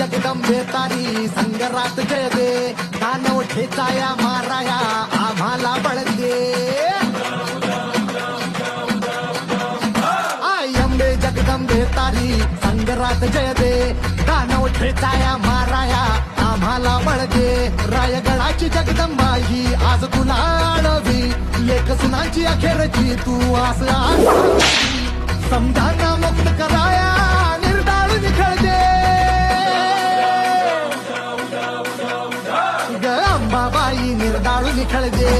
जगदंबे तारी संगरात जय दे, दानव ठेचाया माराया आम्हाला बळ दे. अंबे जगदंबे तारी संगरात जय दे, दानव ठेचाया माराया आम्हाला बळ दे. रायगडाची जगदंबा ही आज तुला आळवी, लेख सुनाची अखेरची तू आस समजाना मुक्त कराया निर्डाळ निखळते. ग अंबाबाई निर्डाळ निखळते.